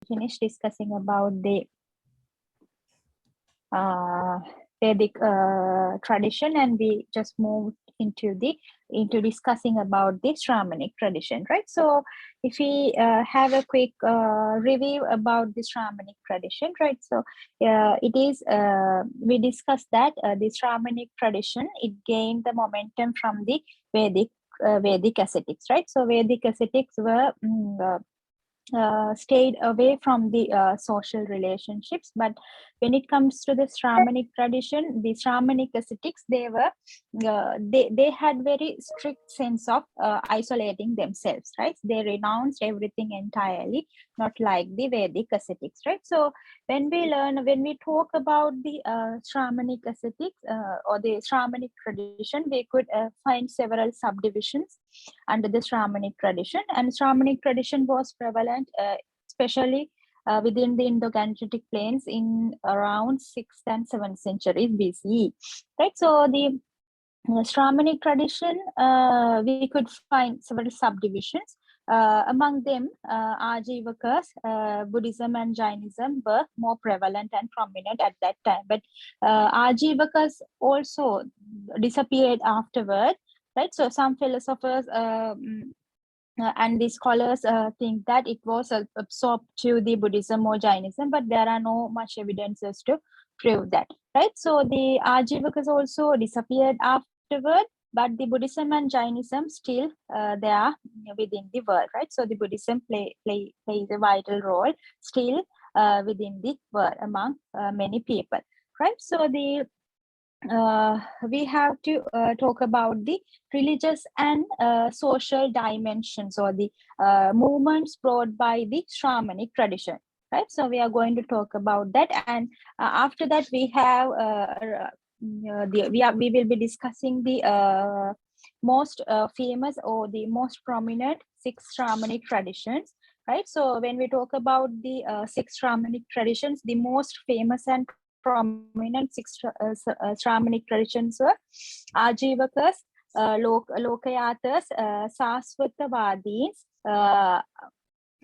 finished discussing about the Vedic tradition, and we just moved into discussing about the Shamanic tradition, right? So if we have a quick review about the Shamanic tradition, right? So it is we discussed that the Shamanic tradition, it gained the momentum from the Vedic ascetics, right? So Vedic ascetics were stayed away from the social relationships, but when it comes to the Shamanic tradition, the Shamanic ascetics, they were they had very strict sense of isolating themselves, right? They renounced everything entirely, not like the Vedic ascetics, right? So when we talk about the Shamanic ascetics or the Shamanic tradition, we could find several subdivisions under the Shamanic tradition, and Shamanic tradition was prevalent, especially within the Indo-Gangetic plains in around 6th and 7th centuries BCE, right? So the Shamanic tradition, we could find several subdivisions. Among them, Ajivakas, Buddhism and Jainism were more prevalent and prominent at that time. But Ajivakas also disappeared afterward, right? So some philosophers and the scholars think that it was absorbed to the Buddhism or Jainism, but there are no much evidences to prove that, right? So the Ajivakas also disappeared afterward, but the Buddhism and Jainism still they are within the world, right? So the Buddhism plays a vital role still within the world among many people, right? So the we have to talk about the religious and social dimensions, or the movements brought by the Shamanic tradition, right? So we are going to talk about that, and after that we have we will be discussing the most famous or the most prominent 6 Shamanic traditions, right? So when we talk about the 6 Shamanic traditions, the most famous and prominent 6 Shamanic traditions were Ajivakas, Lokayatas, Sasvatavadis,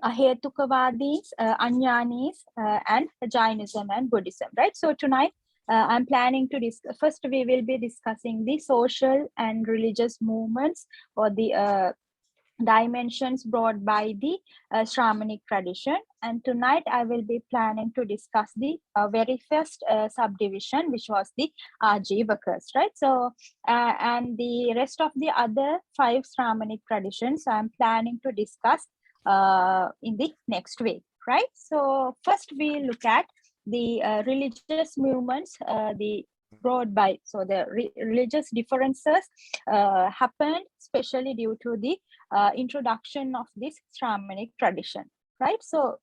Ahetukavadis, Anyanis, and Jainism and Buddhism, right? So tonight I'm planning to discuss, first we will be discussing the social and religious movements, or the dimensions brought by the Shamanic tradition. And tonight I will be planning to discuss the very first subdivision, which was the Ajivakas, right? So and the rest of the other 5 Shamanic traditions I'm planning to discuss in the next week, right? So first we look at the religious movements, the brought by, so the religious differences happened especially due to the introduction of this Shamanic tradition, right? So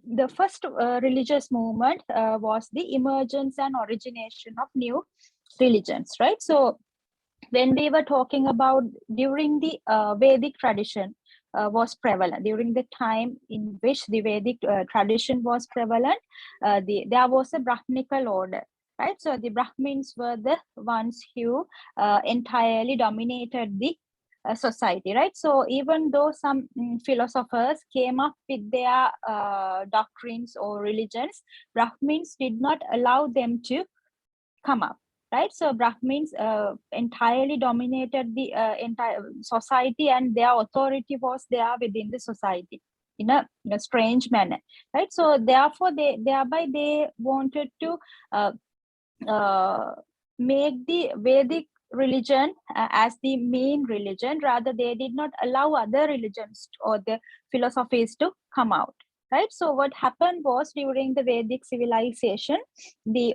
the first religious movement was the emergence and origination of new religions, right? So when we were talking about during the Vedic tradition was prevalent, during the time in which the Vedic tradition was prevalent, there was a Brahminical order, right? So the Brahmins were the ones who entirely dominated the society, right? So even though some philosophers came up with their doctrines or religions, Brahmins did not allow them to come up, right? So Brahmins entirely dominated the entire society, and their authority was there within the society in a strange manner, right? So therefore they wanted to make the Vedic religion as the main religion. Rather, they did not allow other religions or the philosophies to come out, right? So what happened was, during the Vedic civilization,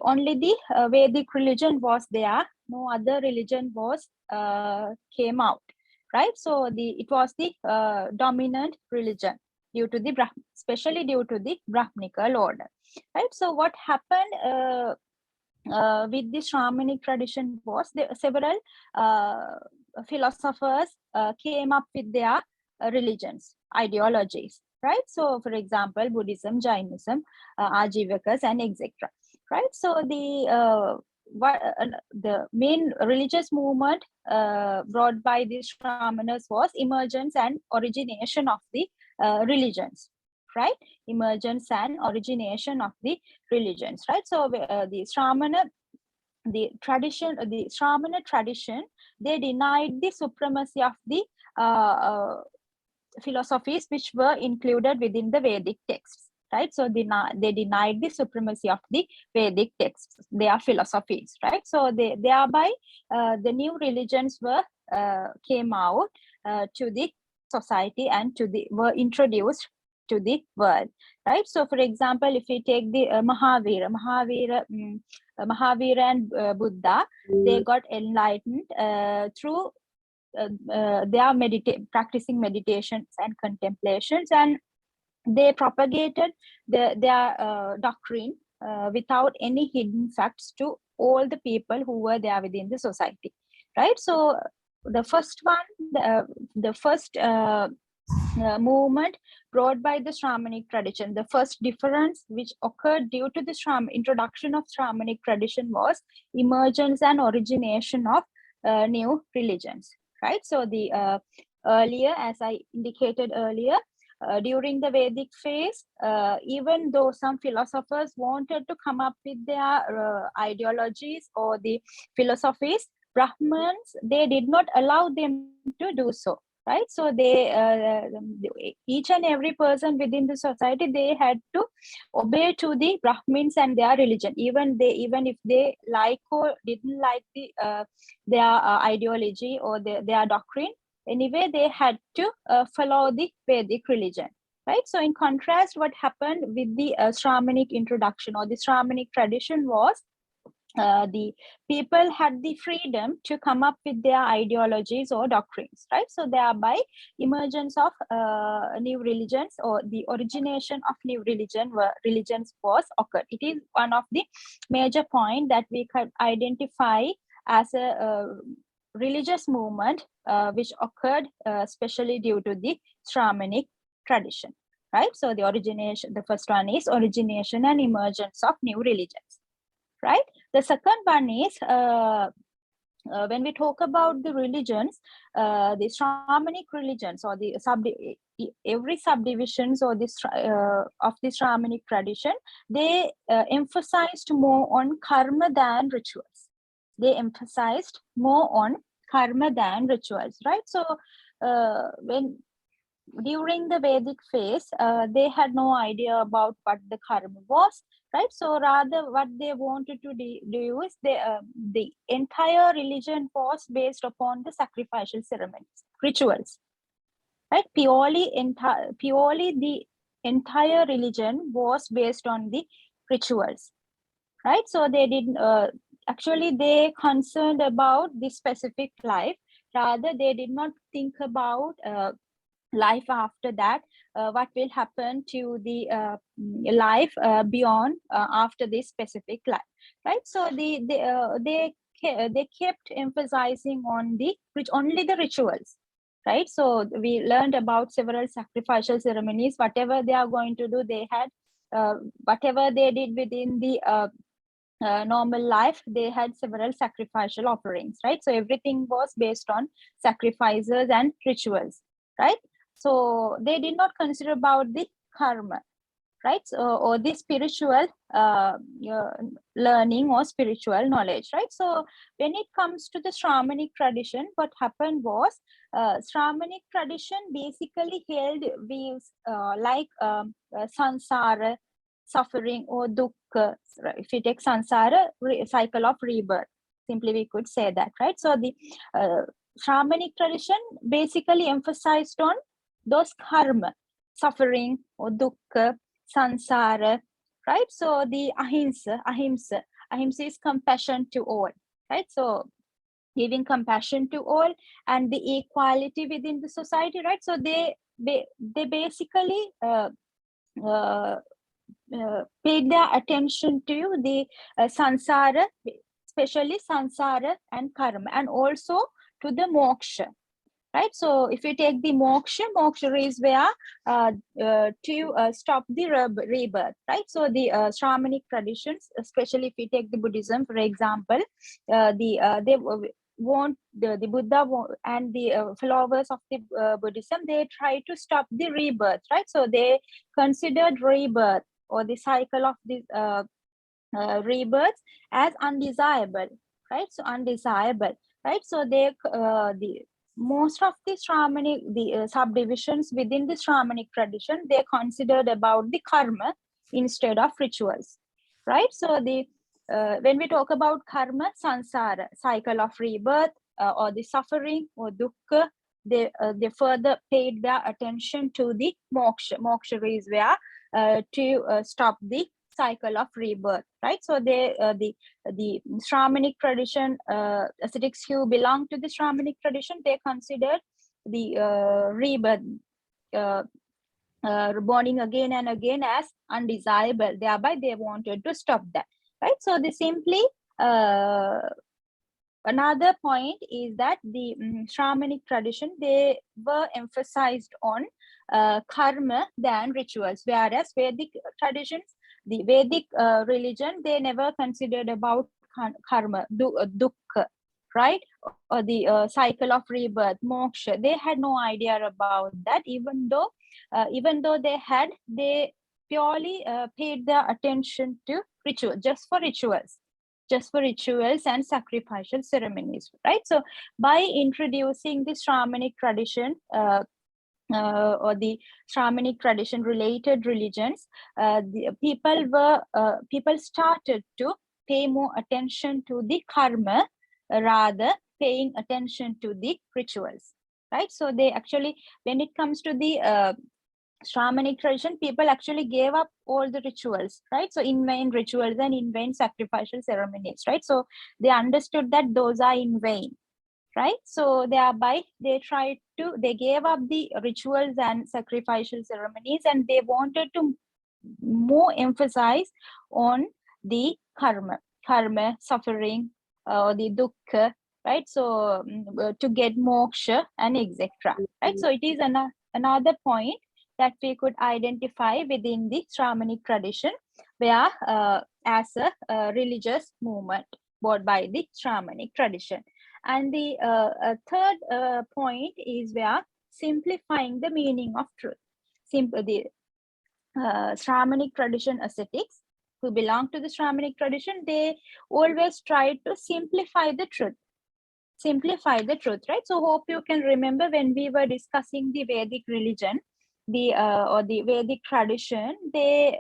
only the Vedic religion was there, no other religion was came out, right? So it was the dominant religion due to the especially due to the Brahminical order, right? So what happened with the Shamanic tradition was several philosophers came up with their religions, ideologies, right? So, for example, Buddhism, Jainism, Ajivakas, and etc. Right? So, the main religious movement brought by the Shamanas was emergence and origination of the religions, right? Emergence and origination of the religions, right? So the Shramana tradition, they denied the supremacy of the philosophies which were included within the Vedic texts, right? So they denied the supremacy of the Vedic texts, their philosophies, right? So thereby the new religions came out to the society and were introduced to the world, right? So for example, if we take the Mahavira and Buddha, they got enlightened through they are practicing meditations and contemplations, and they propagated their doctrine without any hidden facts to all the people who were there within the society, right? So the first one, the first movement brought by the Shamanic tradition, the first difference which occurred due to the introduction of Shamanic tradition was emergence and origination of new religions, right? So the earlier, as I indicated earlier, during the Vedic phase, even though some philosophers wanted to come up with their ideologies or the philosophies, Brahmins, they did not allow them to do so, right? So each and every person within the society, they had to obey to the Brahmins and their religion, even if they like or didn't like their ideology or their doctrine. Anyway, they had to follow the Vedic religion, right? So in contrast, what happened with the Shramanic introduction or the Shramanic tradition was the people had the freedom to come up with their ideologies or doctrines, right? So thereby emergence of new religions or the origination of new religions was occurred. It is one of the major point that we could identify as a religious movement which occurred especially due to the Shramanic tradition, right? So the origination, the first one is origination and emergence of new religions, right? The second one is when we talk about the religions, the Shamanic religions or the every subdivisions or this of the Shamanic tradition, they emphasized more on karma than rituals. They emphasized more on karma than rituals, right? So when during the Vedic phase, they had no idea about what the karma was, right? So rather what they wanted to do is the entire religion was based upon the sacrificial ceremonies, rituals, right? Purely the entire religion was based on the rituals, right? So they didn't actually they concerned about the specific life, rather they did not think about life after that, what will happen to the life beyond after this specific life, right? So they kept emphasizing on only the rituals, right? So we learned about several sacrificial ceremonies. Whatever they are going to do, they had whatever they did within the normal life, they had several sacrificial offerings, right? So everything was based on sacrifices and rituals, right? So they did not consider about the karma, right? So, or the spiritual learning or spiritual knowledge, right? So when it comes to the Shamanic tradition, what happened was Shamanic tradition basically held views like sansara, suffering, or dukkha. If you take sansara, cycle of rebirth, simply we could say that, right? So the Shamanic tradition basically emphasized on those karma, suffering or dukkha, sansara, right? So the ahimsa is compassion to all, right? So giving compassion to all and the equality within the society, right? So they basically paid their attention to the sansara, especially sansara and karma, and also to the moksha, right? So if you take the moksha is where to stop the rebirth, right? So the Shamanic traditions, especially if you take the Buddhism, for example, want the Buddha and the followers of the Buddhism, they try to stop the rebirth, right? So they considered rebirth or the cycle of this rebirth as undesirable, right? So undesirable, right? So they the most of the Shramanic, the subdivisions within the Shramanic tradition, they considered about the karma instead of rituals, right? So the when we talk about karma, samsara, cycle of rebirth, or the suffering or dukkha, they further paid their attention to the moksha. Moksha is where to stop the cycle of rebirth, right? So they the Shramanic tradition, ascetics who belong to the Shramanic tradition, they considered the rebirth, born again and again, as undesirable. Thereby, they wanted to stop that, right? So they simply another point is that the Shamanic tradition, they were emphasized on karma than rituals, whereas Vedic traditions, the Vedic religion, they never considered about karma, dukkha, right? Or the cycle of rebirth, moksha. They had no idea about that, even though they purely paid their attention to ritual, just for rituals and sacrificial ceremonies, right? So by introducing the Shamanic tradition, or the Shamanic tradition related religions, the people started to pay more attention to the karma, rather paying attention to the rituals, right? So they actually, when it comes to the Shamanic tradition, people actually gave up all the rituals, right? So in vain rituals and in vain sacrificial ceremonies, right? So they understood that those are in vain, right? So thereby they gave up the rituals and sacrificial ceremonies, and they wanted to more emphasize on the karma, suffering, the dukkha, right? So to get moksha and etc., right? So it is another point that we could identify within the Shamanic tradition, where as a religious movement brought by the Shamanic tradition. And the third point is where simplifying the meaning of truth. The Shamanic tradition ascetics who belong to the Shamanic tradition, they always try to simplify the truth, right? So hope you can remember when we were discussing the Vedic religion, or the Vedic tradition, the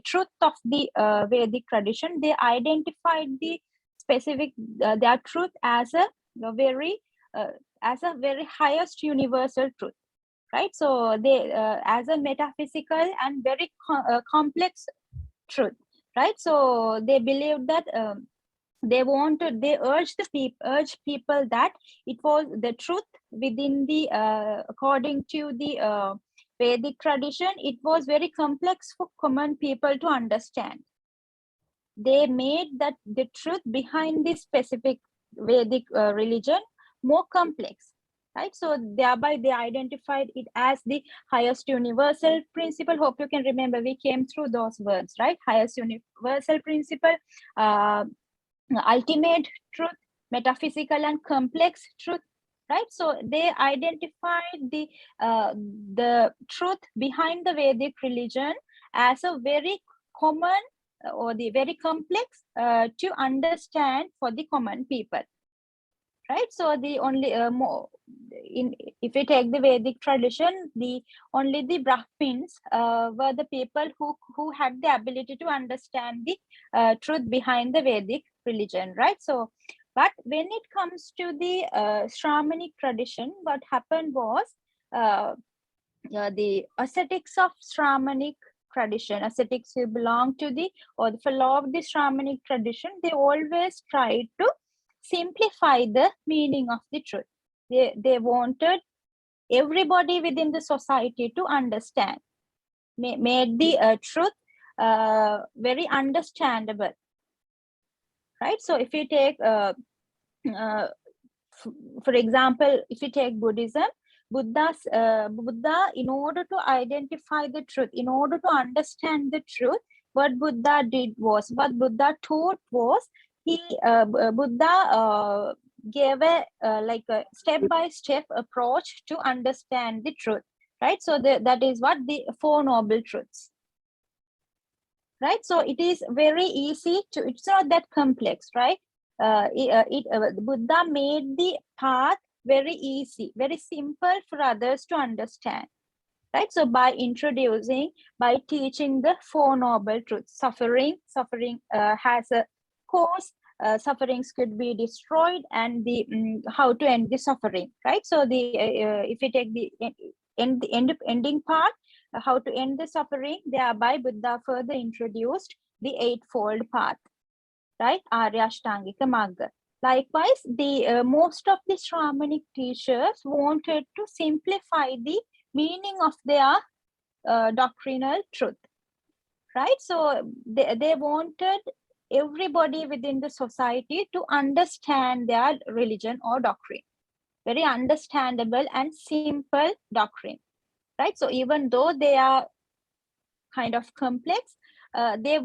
truth of the Vedic tradition, they identified the specific their truth as a very highest universal truth, right? So they as a metaphysical and very complex truth, right? So they believed that they urged people that it was the truth within the according to the Vedic tradition, it was very complex for common people to understand. They made that the truth behind this specific Vedic religion more complex, right? So thereby they identified it as the highest universal principle. Hope you can remember, we came through those words, right? Highest universal principle, ultimate truth, metaphysical and complex truth, right? So they identified the truth behind the Vedic religion as a very common or the very complex to understand for the common people, right? So the only if we take the Vedic tradition, only the Brahmins were the people who had the ability to understand the truth behind the Vedic religion, right? So but when it comes to the Shamanic tradition, what happened was the ascetics of Shamanic tradition, ascetics who belong to the follow of the Shamanic tradition, they always tried to simplify the meaning of the truth. They wanted everybody within the society to understand, made the truth very understandable, right? So if you take for example, if you take Buddhism, Buddha, in order to identify the truth, in order to understand the truth, what Buddha taught was, Buddha gave a like a step-by-step approach to understand the truth, right? So that is what the Four Noble Truths, right? So it is very easy to, it's not that complex, right? Buddha made the path very easy, very simple for others to understand, right? So by teaching the Four Noble Truths, suffering has a cause, sufferings could be destroyed, and the how to end the suffering, right? So the if you take the ending part, how to end the suffering, thereby Buddha further introduced the Eightfold Path, right? Arya Ashtangika Magga. Likewise, the most of the Shamanic teachers wanted to simplify the meaning of their doctrinal truth, right? So they wanted everybody within the society to understand their religion or doctrine. Very understandable and simple doctrine, right? So even though they are kind of complex, they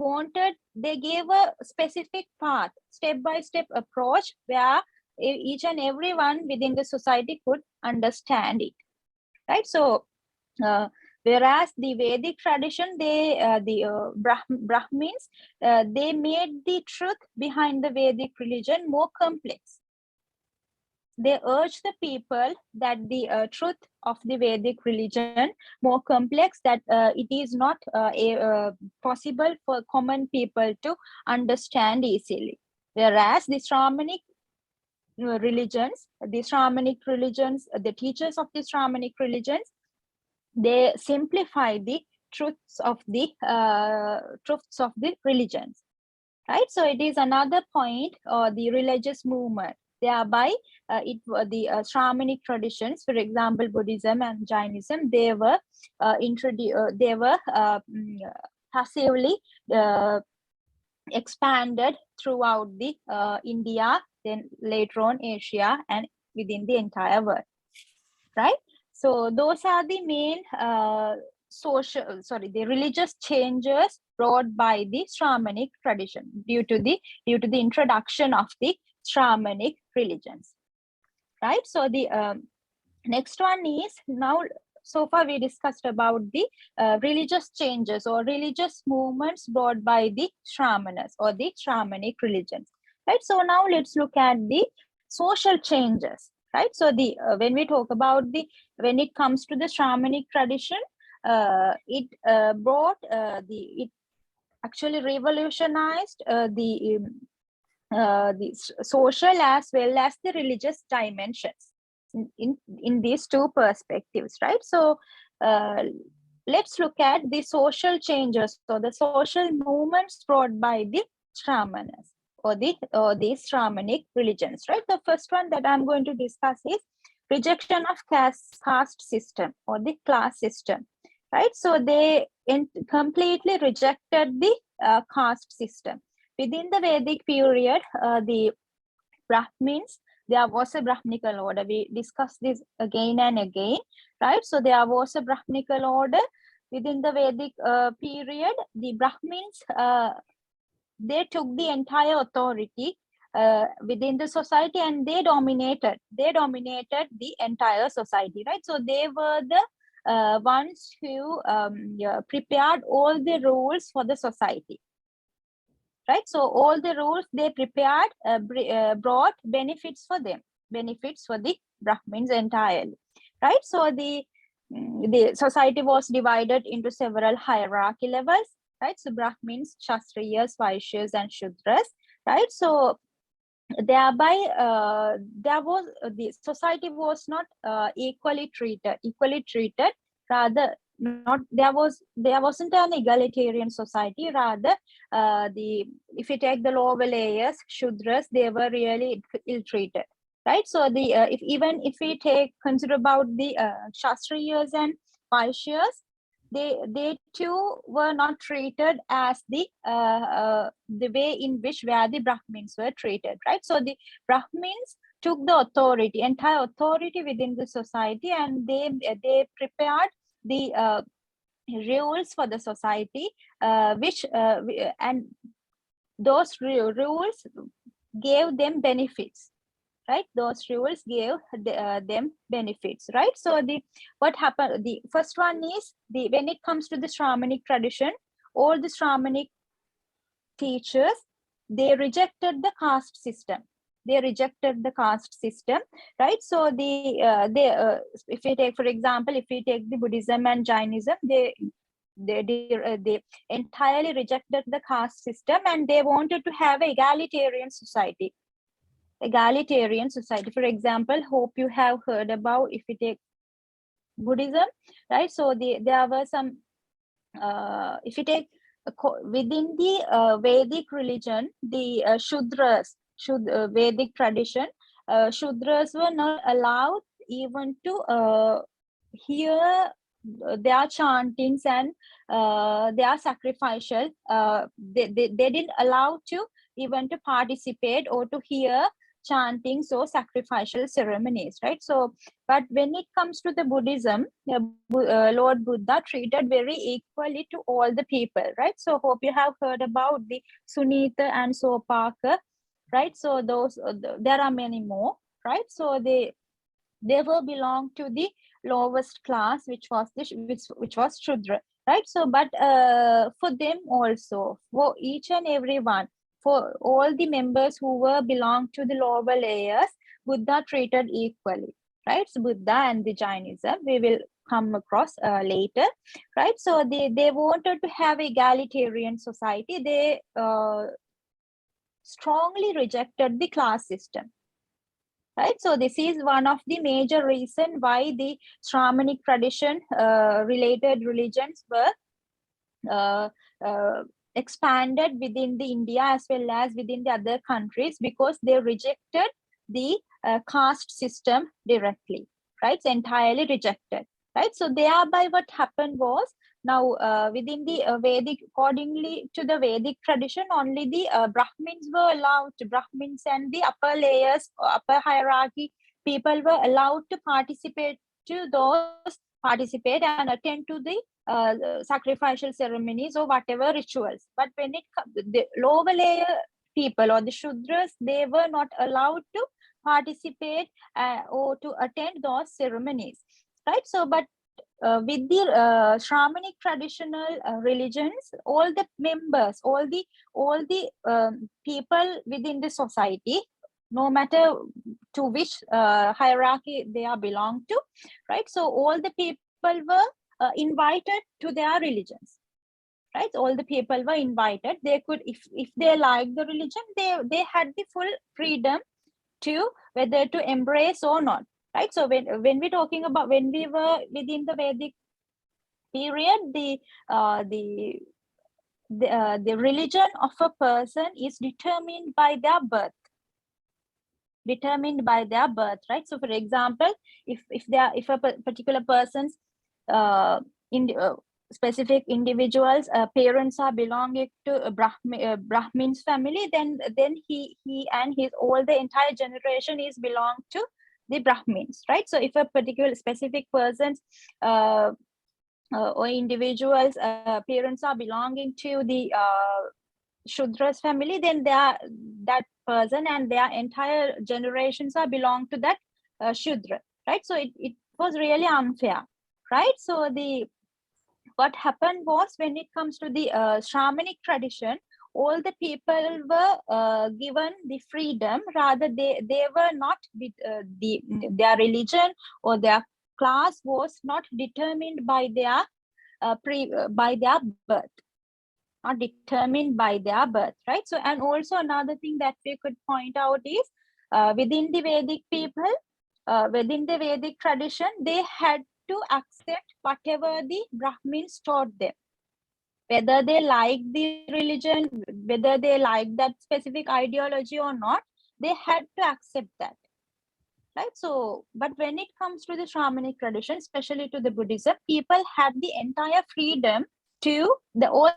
gave a specific path, step-by-step approach where each and everyone within the society could understand it, right? So whereas the Vedic tradition, Brahmins, they made the truth behind the Vedic religion more complex. They urged the people that the truth of the Vedic religion more complex, that it is not possible for common people to understand easily. Whereas the Shamanic religions, the teachers of the Shamanic religions, they simplify the truths of the religions, right? So it is another point, the religious movement. Thereby, the Shamanic traditions, for example, Buddhism and Jainism, they were passively expanded throughout the India, then later on Asia, and within the entire world, right? So those are the main the religious changes brought by the Shamanic tradition due to the introduction of the Shamanic religions, right? So the next one is, now so far we discussed about the religious changes or religious movements brought by the Shamanas or the Shamanic religions, right? So now let's look at the social changes, right? So the when we talk about when it comes to the Shamanic tradition, it actually revolutionized the social as well as the religious dimensions in these two perspectives, right? So let's look at the social changes, so the social movements brought by the Shamanas or these Shamanic religions, right? The first one that I'm going to discuss is rejection of caste system or the class system, right? So they completely rejected the caste system. Within the Vedic period, the Brahmins, there was a Brahminical order. We discussed this again and again, right? So there was a Brahminical order within the Vedic period. The Brahmins, they took the entire authority within the society, and they dominated the entire society, right? So they were the ones who prepared all the rules for the society, right? So all the rules they prepared brought benefits for them, benefits for the Brahmins entirely, right? So the society was divided into several hierarchy levels, right? So Brahmins, Kshatriyas, Vaishyas, and Shudras, right? So thereby the society was not equally treated, rather not there wasn't an egalitarian society, rather if you take the lower layers, Shudras, they were really ill treated, right? So the if we consider about the Kshatriyas and Vaishyas, they too were not treated as the way in which where the Brahmins were treated, right? So the Brahmins took the entire authority within the society, and they prepared the rules for the society, and those rules gave them benefits, right? Those rules gave them benefits, right? So what happened, the first one is when it comes to the Shamanic tradition, all the Shamanic teachers, they rejected the caste system. They rejected the caste system, right? So if we take, for example, if we take the Buddhism and Jainism, they entirely rejected the caste system, and they wanted to have an egalitarian society. Egalitarian society. For example, hope you have heard about, if we take Buddhism, right? So there were some, if you take within the Vedic religion, the Shudras, Vedic tradition, Shudras were not allowed even to hear their chantings and their sacrificial. They didn't allow to even to participate or to hear chantings or sacrificial ceremonies, right? So, but when it comes to the Buddhism, Lord Buddha treated very equally to all the people, right? So hope you have heard about the Sunita and Sopaka, right? So those there are many more, right? So they were belong to the lowest class, which was Shudra, right? So but for them also, for each and every one, for all the members who were belong to the lower layers, Buddha treated equally, right? So Buddha and the Jainism, we will come across later, right? So they wanted to have egalitarian society. They strongly rejected the class system, right? So this is one of the major reason why the Shamanic tradition related religions were expanded within the India as well as within the other countries, because they rejected the caste system directly, right? It's entirely rejected, right? So thereby what happened was, now within the Vedic, accordingly to the Vedic tradition, only the Brahmins were allowed to, Brahmins and the upper layers, upper hierarchy people were allowed to participate and attend to the sacrificial ceremonies or whatever rituals. But when it comes the lower layer people or the Shudras, they were not allowed to participate or to attend those ceremonies, right? So but with the Shamanic traditional religions, all the members, all the people within the society, no matter to which hierarchy they are belong to, right? So all the people were invited to their religions, right? All the people were invited. They could, if they liked the religion, they had the full freedom to whether to embrace or not, right? So when we're talking about, when we were within the Vedic period, the religion of a person is determined by their birth, right? So for example, if a particular person's specific individuals parents are belonging to a Brahmin's family, then he and his all the entire generation is belong to the Brahmins, right? So if a particular specific person's or individuals parents are belonging to the Shudra's family, then that person and their entire generations are belong to that Shudra, right? So it was really unfair, right? So what happened was, when it comes to the Shamanic tradition, all the people were given the freedom. Rather, they were not with their religion or their class was not determined by their birth, not determined by their birth, right? So, and also another thing that we could point out is within the Vedic people, within the Vedic tradition, they had to accept whatever the Brahmins taught them, whether they like the religion, whether they like that specific ideology or not, they had to accept that, right? So, but when it comes to the Shamanic tradition, especially to the Buddhism, people had the entire freedom to all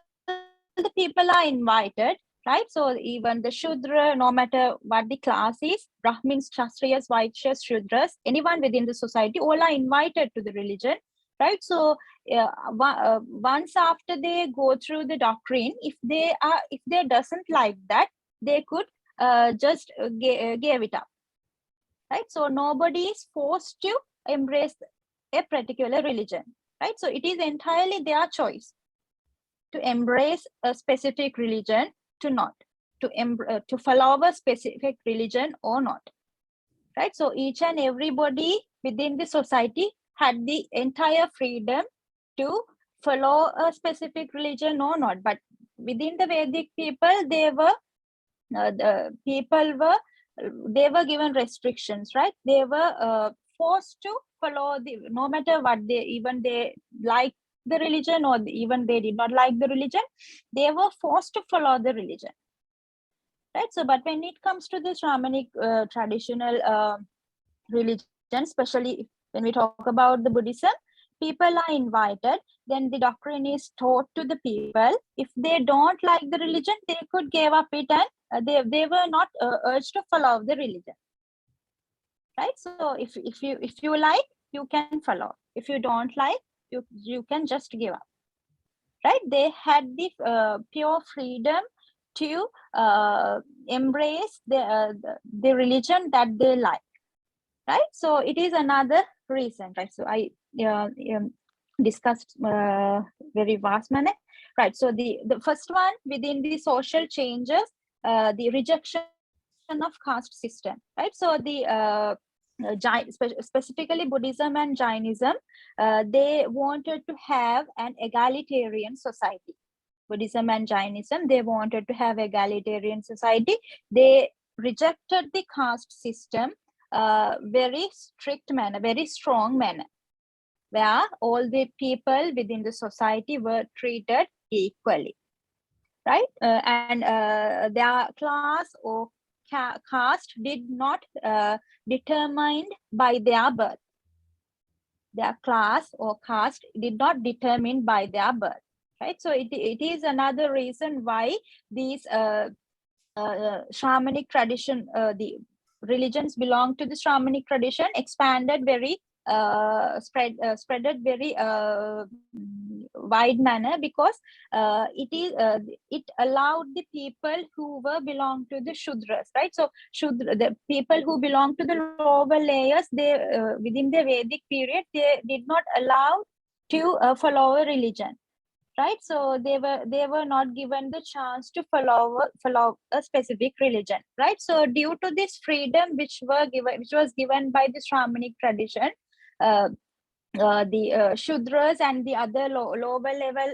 the people are invited, right? So even the Shudra, no matter what the class is, Brahmins, Kshatriyas, Vaishyas, Shudras, anyone within the society, all are invited to the religion, right? So once after they go through the doctrine, if they doesn't like that, they could just give it up, right? So nobody is forced to embrace a particular religion, right? So it is entirely their choice to embrace a specific religion, to not, to follow a specific religion or not, right? So each and everybody within the society had the entire freedom to follow a specific religion or not. But within the Vedic people, they were given restrictions, right? They were forced to follow no matter what, they like the religion, or even they did not like the religion, they were forced to follow the religion, right? So, but when it comes to the Shamanic traditional religion, especially when we talk about the Buddhism, people are invited, then the doctrine is taught to the people. If they don't like the religion, they could give up it, and they were not urged to follow the religion, right? So if you like, you can follow. If you don't like, you can just give up, right? They had the pure freedom to embrace the religion that they like, right? So it is another reason, right? So I discussed very vast manner, right? So the first one, within the social changes, the rejection of caste system, right? So the specifically Buddhism and Jainism, they wanted to have an egalitarian society. Buddhism and Jainism, they wanted to have egalitarian society. They rejected the caste system, very strict manner, very strong manner, where all the people within the society were treated equally, right? And their class or caste did not determined by their birth. Their class or caste did not determine by their birth, right? So it is another reason why these Shamanic tradition, the religions belong to the Shamanic tradition, expanded very spreaded very wide manner, because it allowed the people who were belong to the Shudras, right? So the people who belong to the lower layers, they within the Vedic period, they did not allow to follow a religion, right? So they were not given the chance to follow a specific religion, right? So due to this freedom which was given by the Shamanic tradition, the Shudras and the other lower level,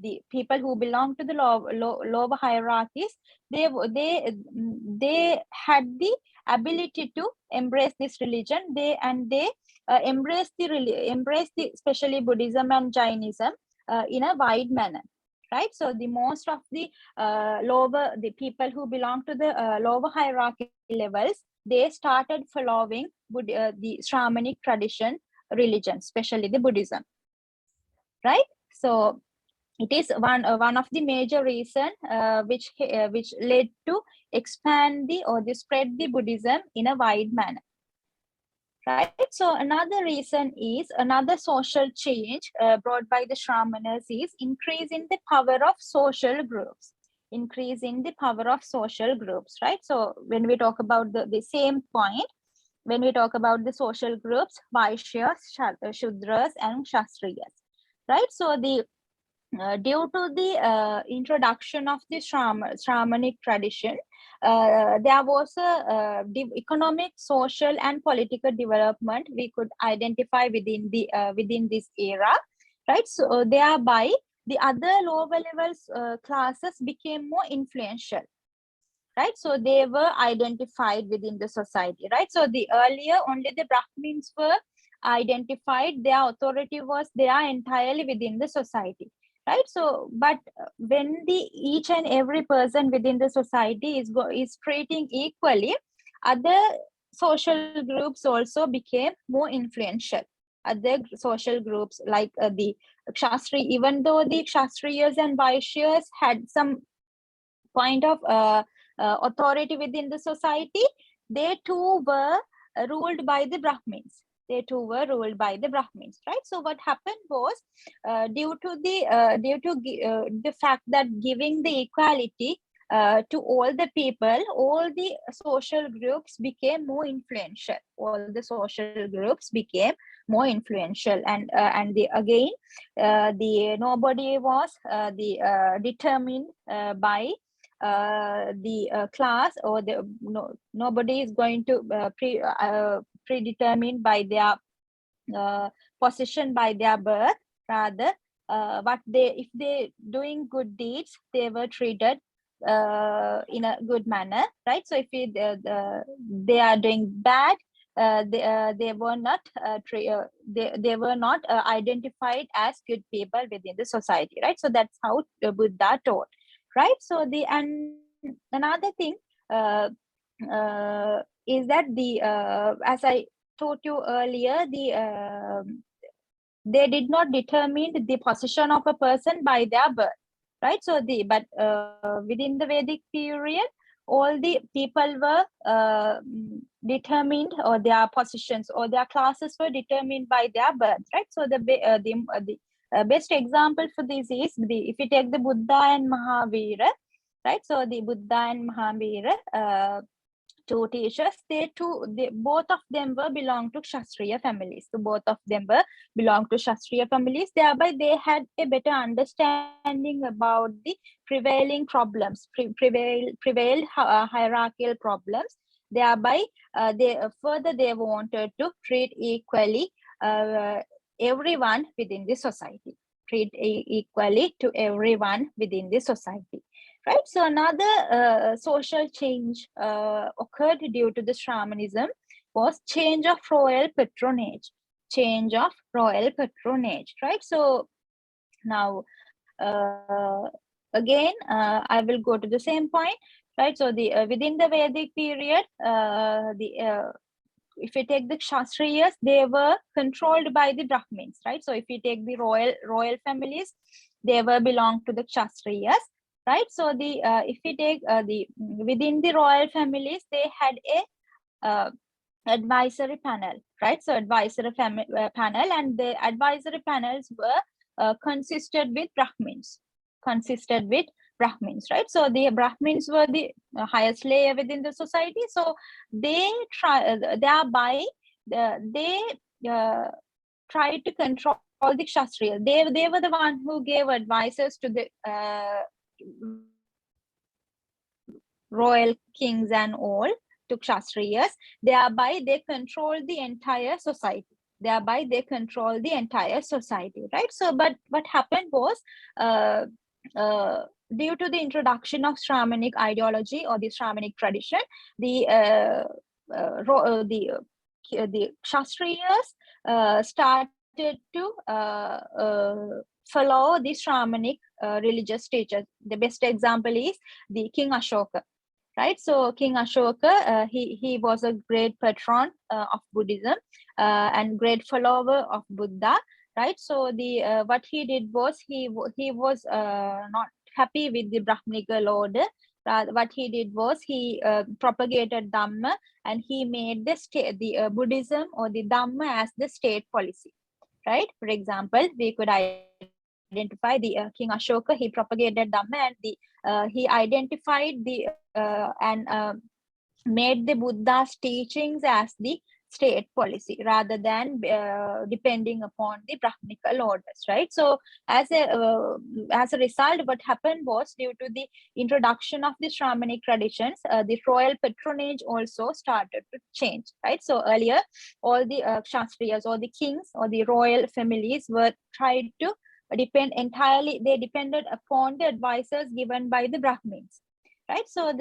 the people who belong to the lower hierarchies, they had the ability to embrace this religion. They embrace the especially Buddhism and Jainism in a wide manner, right? So the most of the the people who belong to the lower hierarchy levels, they started following the Shamanic tradition religion, especially the Buddhism, right? So it is one of the major reason which led to expand the spread the Buddhism in a wide manner, right? So another social change brought by the Shramana's is increasing the power of social groups. Increasing the power of social groups, right? So when we talk about the same point, when we talk about the social groups, Vaishyas, Shudras, and Kshatriyas, right? So the due to the introduction of the Shamanic tradition, there was a economic, social, and political development we could identify within this era, right? So thereby the other lower levels classes became more influential, right? So they were identified within the society, right? So the earlier only the Brahmins were identified, their authority was there entirely within the society, right? So but when the each and every person within the society is treating equally, other social groups also became more influential. Other social groups like the Kshastri, even though the Kshatriyas and Vaishyas had some point of authority within the society, they too were ruled by the Brahmins, they too were ruled by the Brahmins, right? So what happened was, due to the fact that giving the equality to all the people, all the social groups became more influential. All the social groups became more influential, and the nobody was determined by the class, or nobody is going to predetermined by their position, by their birth. Rather, if they doing good deeds, they were treated in a good manner, right? So if they are doing bad, they were not they were not identified as good people within the society, right? So that's how Buddha taught, right? So another thing is that as I told you earlier, they did not determine the position of a person by their birth, right? So within the Vedic period, all the people were determined, or their positions or their classes were determined by their birth, right? So the best example for this is if you take the Buddha and Mahavira, right? So the Buddha and Mahavira, two teachers, both of them were belong to Kshatriya families. So both of them were belong to Kshatriya families. Thereby, they had a better understanding about the prevailing problems, prevailed hierarchical problems. Thereby, they wanted to treat equally everyone within the society. Treat equally to everyone within the society. Right. So another social change occurred due to the shamanism was change of royal patronage. Change of royal patronage. Right. So now again, I will go to the same point. Right. So within the Vedic period, if you take the Kshatriyas, they were controlled by the Brahmins, right? So if you take the royal families, they were belong to the Kshatriyas, right? So if you take within the royal families, they had a advisory panel, right? So advisory panel, and the advisory panels were consisted with Brahmins, right? So the Brahmins were the highest layer within the society. So they thereby they tried to control the Kshatriyas. They were the one who gave advices to the royal kings and all, to Kshatriyas. Thereby they control the entire society. Right? So but what happened was, due to the introduction of Shamanic ideology or the Shamanic tradition, the Kshatriyas started to follow the Shamanic religious teachers. The best example is the King Ashoka. Right, so King Ashoka, he was a great patron of Buddhism and great follower of Buddha. Right, so what he did was he was not happy with the Brahminical order. What he did was he propagated Dhamma, and he made the Buddhism or the Dhamma as the state policy. Right, for example, we could identify the King Ashoka. He propagated Dhamma, and he identified and made the Buddha's teachings as the state policy rather than depending upon the Brahminical orders, right? So as a result, what happened was, due to the introduction of the Shamanic traditions, the royal patronage also started to change, right? So earlier, all the Kshatriyas or the kings or the royal families were tried to they depended upon the advisors given by the Brahmins, right? So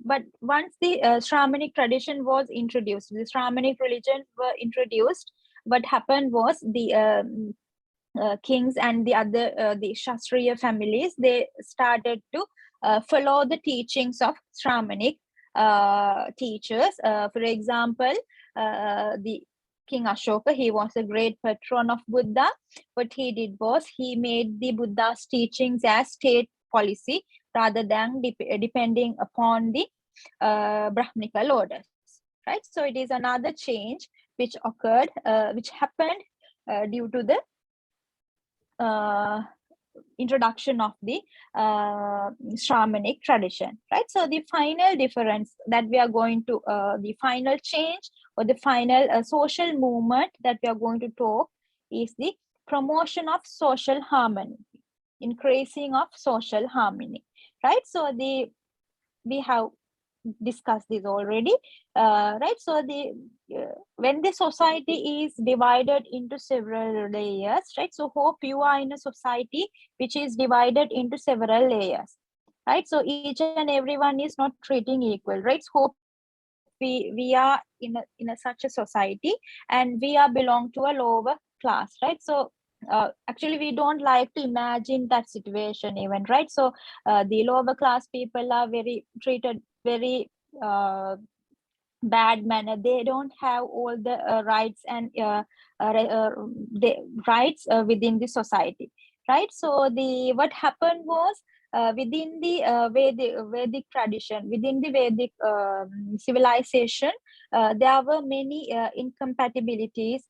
but once the Shamanic tradition was introduced, the Shamanic religion were introduced, what happened was the kings and the other the Kshatriya families, they started to follow the teachings of Shamanic teachers. For example, the King Ashoka, he was a great patron of Buddha. What he did was he made the Buddha's teachings as state policy rather than depending upon the Brahminical orders, right? So it is another change which occurred, which happened due to the introduction of the Shamanic tradition, right? So the final difference that we are going to, the final change or the final social movement that we are going to talk is the promotion of social harmony, increasing of social harmony, right? So we have discussed this already, right? So when the society is divided into several layers, right? So hope you are in a society which is divided into several layers, right? So each and everyone is not treating equal, right? So hope we are in a such a society, and we are belong to a lower class, right? So actually we don't like to imagine that situation even, right? So the lower class people are treated very bad manner. They don't have all the rights and the rights within the society, right? So what happened was, within the Vedic tradition, within the Vedic civilization, there were many incompatibilities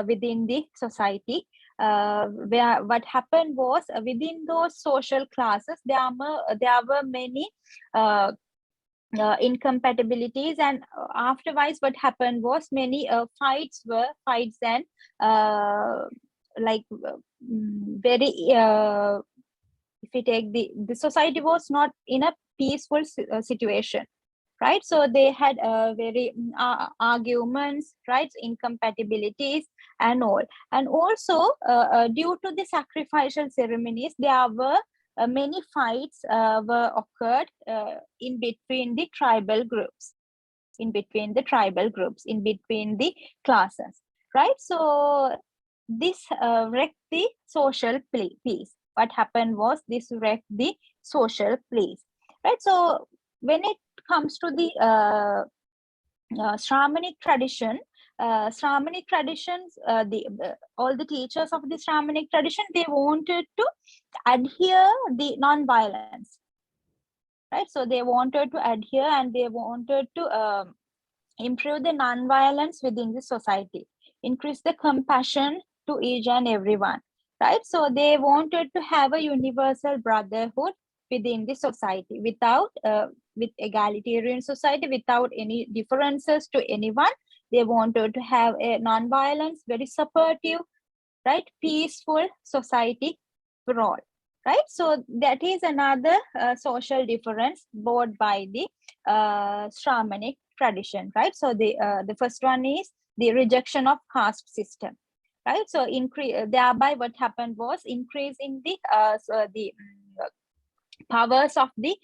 within the society, where what happened was, within those social classes there were many incompatibilities, and afterwards what happened was many fights and like very if we take the society was not in a peaceful situation, right? So they had very arguments, right, incompatibilities and all. And also due to the sacrificial ceremonies, there were many fights were occurred in between the tribal groups, in between the classes, right? So this wrecked the social peace. What happened was, this wrecked the social peace, right? So when it comes to the Shamanic tradition, Shamanic traditions, all the teachers of the Shamanic tradition, they wanted to adhere the non-violence, right? So they wanted to adhere, and they wanted to improve the non-violence within the society, increase the compassion to each and everyone, right? So they wanted to have a universal brotherhood within the society, without with egalitarian society, without any differences to anyone. They wanted to have a non-violence, very supportive, right, peaceful society for all, right? So that is another social difference brought by the Shamanic tradition, right? So the first one is the rejection of caste system, right? So thereby what happened was, increasing the powers of the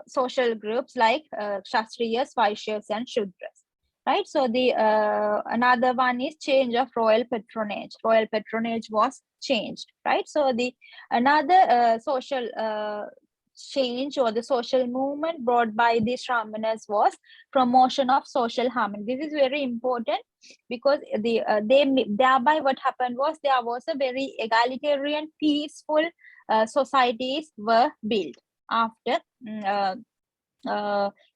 social groups like Kshatriyas, Vaishyas, and Shudras, right? So the another one is change of royal patronage. Royal patronage was changed, right? So the another social change or the social movement brought by the Shamanas was promotion of social harmony. This is very important, because thereby what happened was, there was a very egalitarian, peaceful societies were built after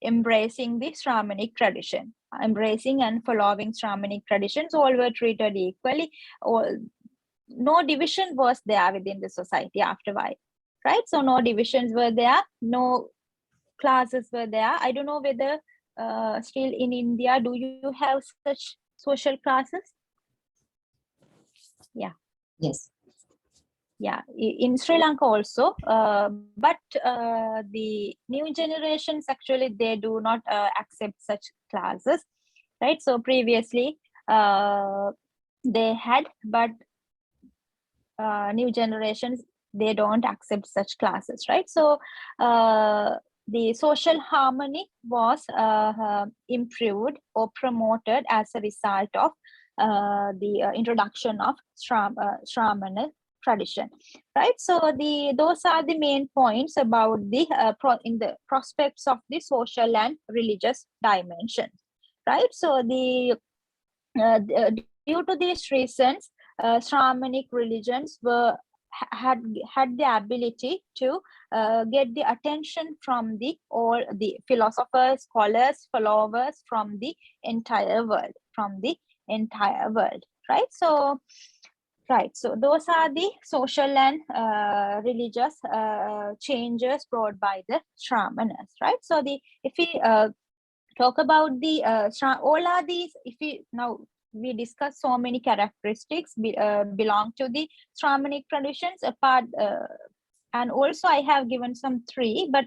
embracing the Shamanic tradition. Embracing and following Shamanic traditions, all were treated equally. No division was there within the society after a while, right? So no divisions were there, no classes were there. I don't know whether still in India, do you have such social classes? Yeah. Yes. Yeah, in Sri Lanka also, but the new generations, actually they do not accept such classes, right? So previously they had, but new generations, they don't accept such classes, right? So the social harmony was improved or promoted as a result of the introduction of Shramanic tradition, right? So those are the main points about the in the prospects of the social and religious dimension, right? So due to these reasons, Shamanic religions had the ability to get the attention from all the philosophers, scholars, followers from the entire world, entire world, right? So those are the social and religious changes brought by the Shramans, right? So if we talk about the all are these, if we now we discuss so many characteristics belong to the Shamanic traditions apart, and also I have given some 3, but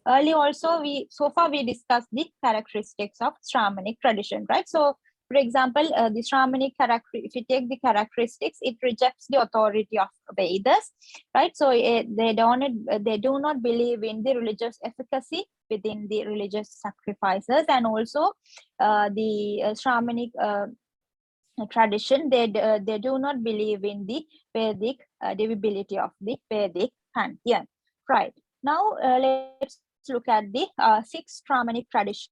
early also so far we discussed the characteristics of Shamanic tradition, right? So for example, the Shamanic character, if you take the characteristics, it rejects the authority of Vedas, right? So they do not believe in the religious efficacy within the religious sacrifices, and also the Shamanic tradition, they do not believe in the Vedic divisibility of the Vedic pantheon, right? Now let's look at the 6 Shamanic traditions,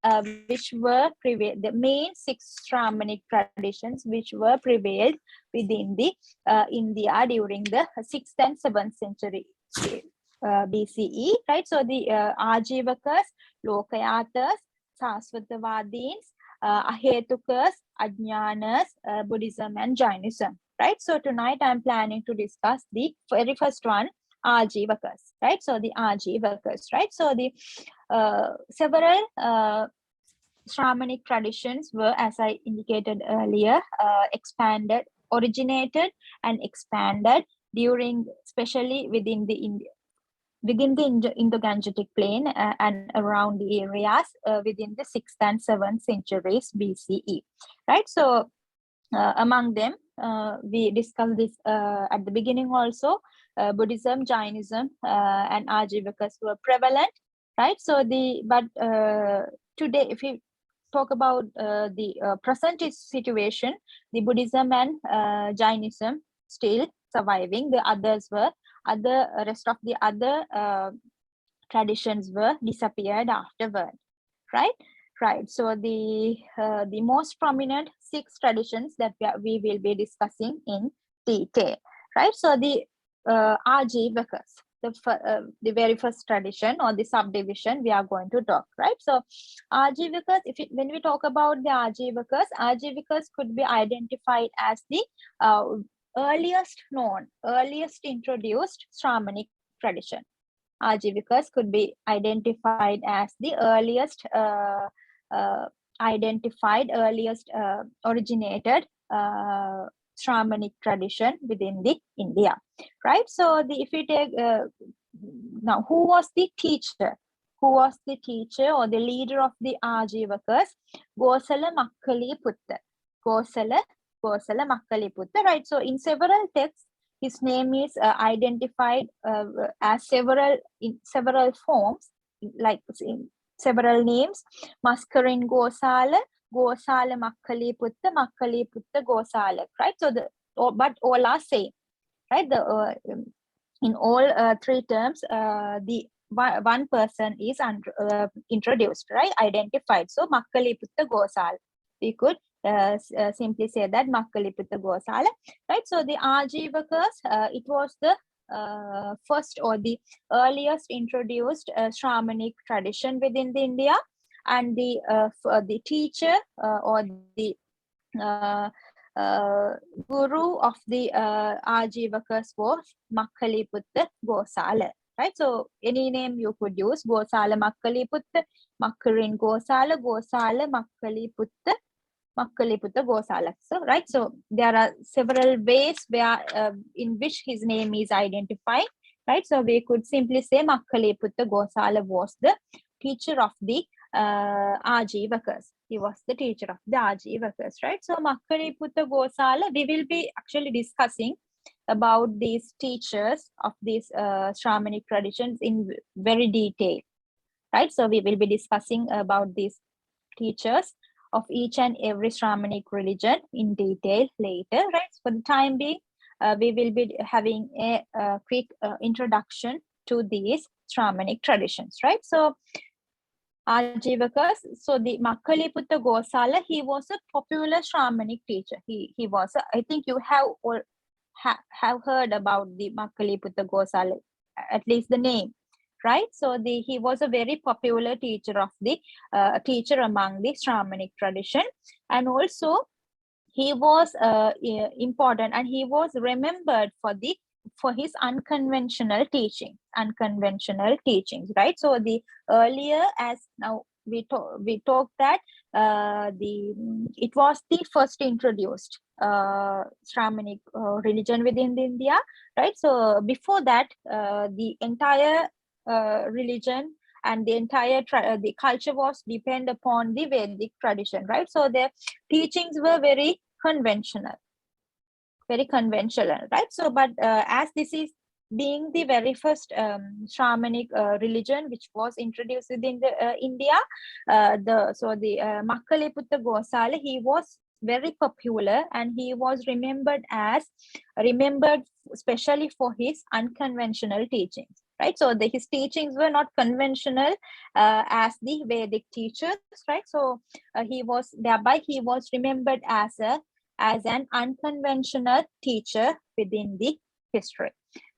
which were prevailed, the main 6 Shamanic traditions which were prevailed within the India during the 6th and 7th century BCE, right? So the Ajivakas, Lokayatas, Sasvatavadins, Ahetukas, Ajnanas, Buddhism and Jainism, right? So tonight I'm planning to discuss the very first one, Ajivakas, right? So the Ajivakas, right? So the several Shamanic traditions were, as I indicated earlier, originated and expanded during, especially within the Indo-Gangetic plain and around the areas within the 6th and 7th centuries BCE, right? So among them, we discussed this at the beginning also, Buddhism, Jainism, and Ajivakas were prevalent, right? So today, if we talk about the present situation, the Buddhism and Jainism still surviving. The others were rest of the other traditions were disappeared afterward, right? Right. So the most prominent 6 traditions that we will be discussing in detail, right? So the Ajivakas, the very first tradition or the subdivision we are going to talk, right? So Ajivakas, when we talk about the Ajivakas could be identified as the earliest introduced Shamanic tradition. Ajivakas could be identified as the earliest originated Shamanic tradition within the India, right? So if we take now, who was the teacher? Who was the teacher or the leader of the Ajivakas? Gosala Makkali Putta. Gosala Makkali Putta, right? So in several texts, his name is identified as in several forms, like in several names. Maskarin Gosala, Gosala Makkali Putta Gosala, right? So but all are same, right? In all 3 terms, the one person is introduced, right? Identified. So Makkali Putta Gosala. We could simply say that Makkali Putta Gosala, right? So the Ajivakas, it was the first or the earliest introduced Shamanic tradition within the India, and the teacher or the guru of the Ajivakas was Makkali Putta Gosala, right? So any name you could use: Gosala Makkali Putta, Makkarin Gosala, Makkali Putta Gosala. So, right. So there are several ways where in which his name is identified, right? So we could simply say Makkali Putta Gosala was the teacher of the Ajivakas. He was the teacher of the Ajivakas, right? So Makkali Putta Gosala, we will be actually discussing about these teachers of these Shamanic traditions in very detail, right? So we will be discussing about these teachers of each and every Shamanic religion in detail later, right? For the time being, we will be having a quick introduction to these Shamanic traditions, right? So Ajivakas, so the Makkali Putta Gosala, he was a popular Shamanic teacher. He was, I think you have heard about the Makkali Putta Gosala, at least the name, right? So he was a very popular teacher of the teacher among the Shamanic tradition, and also he was important, and he was remembered for his unconventional teachings, right? So the earlier, as now we talked that it was the first introduced Shamanic religion within India, right? So before that, the entire religion and the entire the culture was depend upon the Vedic tradition, right? So the teachings were very conventional, right? So but as this is being the very first Shamanic religion which was introduced within the India, the Makkaliputta Gosala, he was very popular, and he was remembered especially for his unconventional teachings, right? So his teachings were not conventional as the Vedic teachers, right? So he was remembered as an unconventional teacher within the history,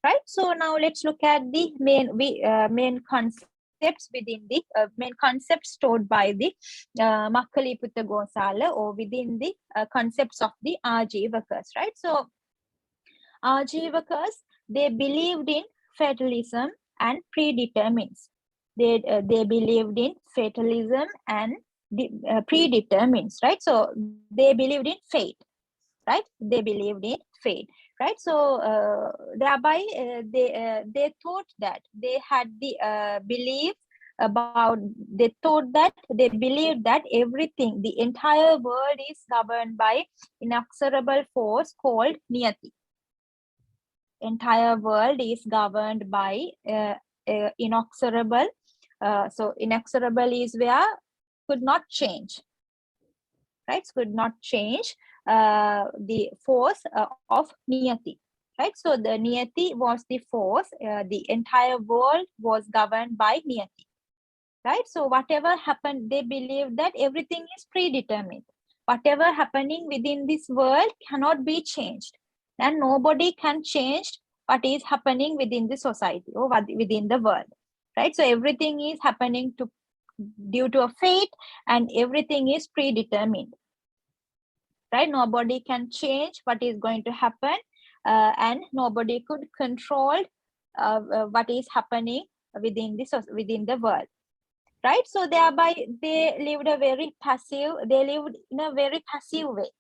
right? So now let's look at the main concepts within the main concepts stored by the Makkaliputta Gosala, or within the concepts of the Ajivakas, right? So Ajivakas, they believed in fatalism and predetermines. They believed in fatalism and predetermines, right? So they believed in fate, right? They believed in fate, right? So thereby they thought that they had the belief about, they believed that everything, the entire world is governed by inexorable force called niyati. Entire world is governed by inexorable. So inexorable is where could not change, right? Could not change the force of niyati, right? So the niyati was the force. The entire world was governed by niyati, right? So whatever happened, they believed that everything is predetermined. Whatever happening within this world cannot be changed, and nobody can change what is happening within the society or within the world, right? So everything is happening due to a fate, and everything is predetermined, right? Nobody can change what is going to happen, and nobody could control what is happening within the world, right? So thereby they lived in a very passive way,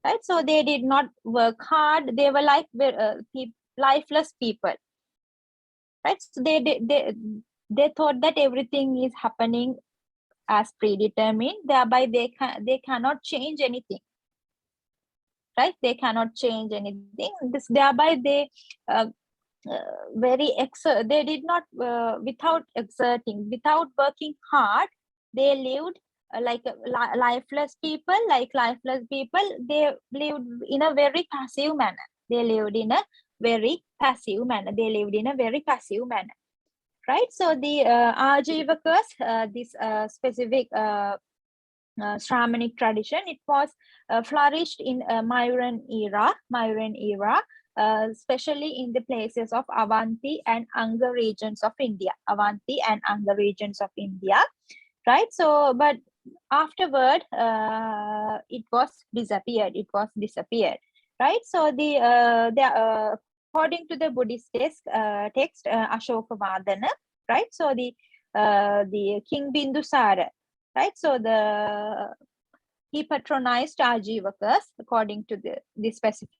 right? So they did not work hard. They were like lifeless people, right? So they thought that everything is happening as predetermined. Thereby they cannot change anything, right? They cannot change anything. Thereby they uh, they did not without exerting, without working hard, they lived like lifeless people. They lived in a very passive manner. They lived in a very passive manner. Right? So the Ajivakas, this specific Shamanic tradition, it was flourished in Mauryan era, especially in the places of Avanti and Anga regions of India. Right? So, but afterward, it was disappeared. Right? So according to the Buddhist text, Ashoka Vadana, right? So the King Bindusara, right? So he patronized Ajivakas according to the specific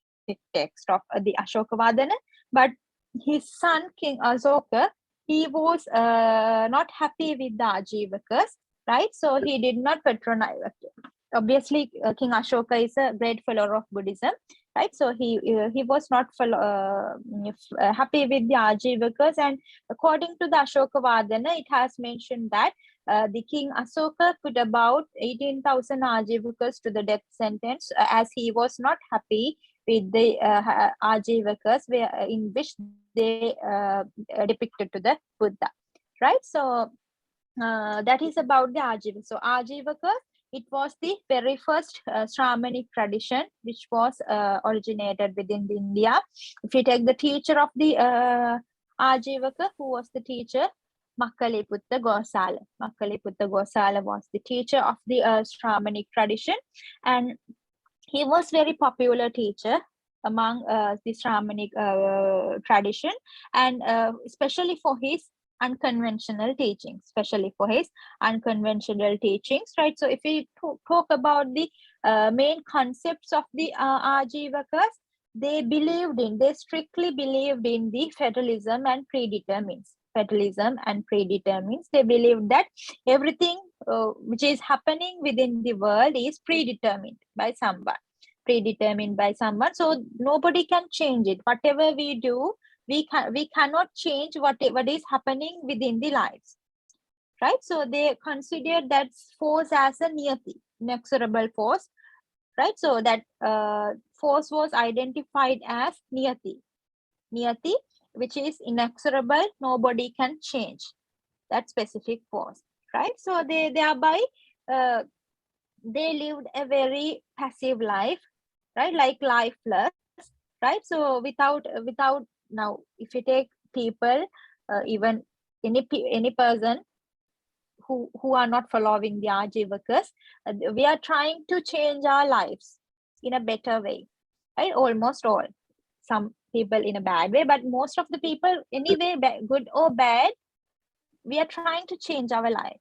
text of the Ashoka Vadana, but his son King Ashoka, he was not happy with the Ajivakas, right? So he did not patronize. Obviously, King Ashoka is a great follower of Buddhism, right? So he was not happy with the Ajivakas, and according to the Ashoka Vadana, it has mentioned that the King Ashoka put about 18,000 Ajivakas to the death sentence, as he was not happy with the Ajivakas in which they depicted to the Buddha, right? So that is about the Ajivakas. So Ajivakas, it was the very first Shamanic tradition which was originated within India. If you take the teacher of the Ajivaka, who was the teacher? Makkaliputta Gosala. Makkaliputta Gosala was the teacher of the Shamanic tradition, and he was very popular teacher among the Shamanic tradition, and especially for his unconventional teachings, right? So if we talk about the main concepts of the Ajivakas, they strictly believed in the fatalism and predetermines. They believed that everything which is happening within the world is predetermined by someone. So nobody can change it. Whatever we do, we cannot change what is happening within the lives, right? So they considered that force as a niyati, inexorable force, right? So that force was identified as niyati, which is inexorable. Nobody can change that specific force, right? So they thereby they lived a very passive life, right? Like lifeless, right? So without now, if you take people, even any person who are not following the Ajivakas, we are trying to change our lives in a better way, right? Almost all. Some people in a bad way, but most of the people anyway, good or bad, we are trying to change our lives,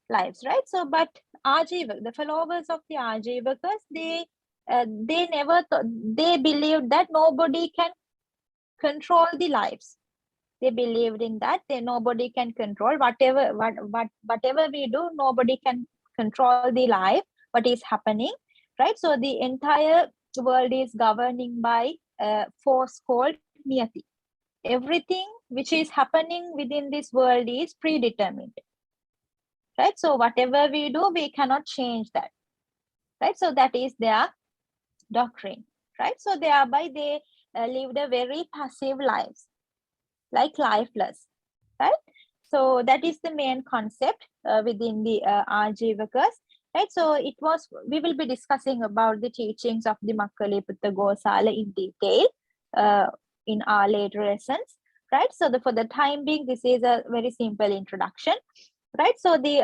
right? So but the followers of the Ajivakas, they never thought, they believed that nobody can control the lives. They believed in that nobody can control whatever we do. Nobody can control the life, what is happening, right? So the entire world is governing by a force called niyati. Everything which is happening within this world is predetermined, right? So whatever we do, we cannot change that, right? So that is their doctrine, right? So thereby they lived a very passive lives, like lifeless, right? So that is the main concept within the Ajivakas, right? So we will be discussing about the teachings of the Makkali Putta Gosala in detail in our later lessons, right? So for the time being, this is a very simple introduction, right? So the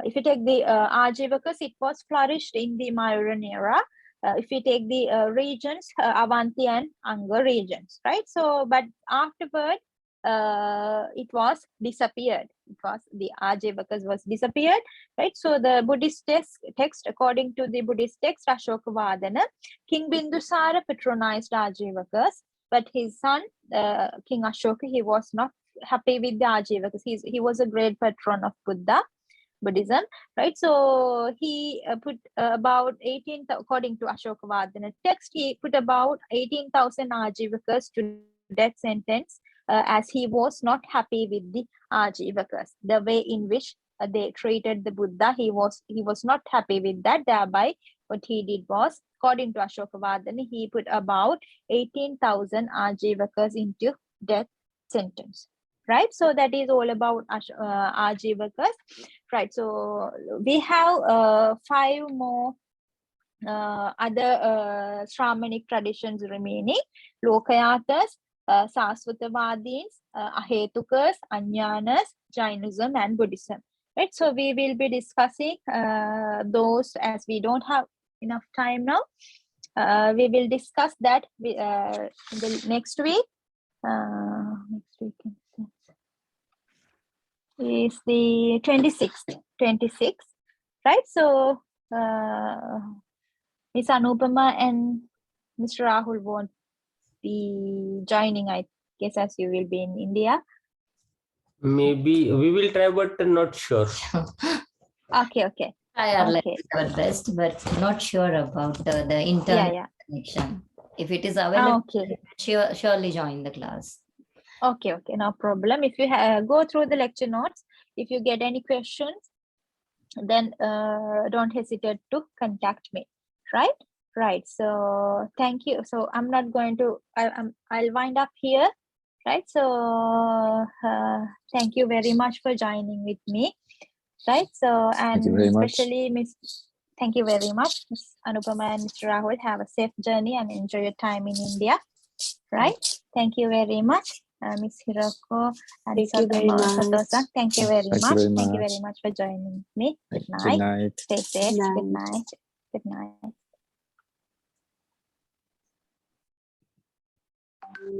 if you take the Ajivakas, it was flourished in the Mayuran era. If you take the regions, Avanti and Anga regions, right? So, but afterward, it was disappeared. The Ajivakas was disappeared, right? So the Buddhist text, according to the Buddhist text, Ashoka Vadana, King Bindusara patronized Ajivakas, but his son, King Ashoka, he was not happy with the Ajivakas. He was a great patron of Buddhism, right? So he put about 18, according to Ashoka Vadana text, he put about 18,000 Ajivakas to death sentence as he was not happy with the Ajivakas. The way in which they treated the Buddha, he was not happy with that. Thereby, what he did was, according to Ashoka Vadana, he put about 18,000 Ajivakas into death sentence. Right, so that is all about Ajivakas. Right, so we have 5 more other Shamanic traditions remaining: Lokayatas, Sasvatavadins, Ahetukas, Anyanas, Jainism, and Buddhism. Right, so we will be discussing those, as we don't have enough time now. We will discuss that in the next week. Next week is the 26th, right? So Ms. Anupama and Mr. Rahul won't be joining, I guess, as you will be in India. Maybe we will try, but not sure. Okay. Try our best, but not sure about the internet connection. If it is available, surely join the class. Okay, no problem. If you go through the lecture notes, if you get any questions, then don't hesitate to contact me, right? So thank you. So I'm not going to, I'll wind up here, right? So thank you very much for joining with me, right? So, and especially thank you very much, Ms. Anupama and Mr. Rahul. Have a safe journey and enjoy your time in India, right? Thank you very much. Ms. Hiroko and Sato-san, thank you very much. Thank you very much for joining me. Good night. Stay safe. Good night. Good night.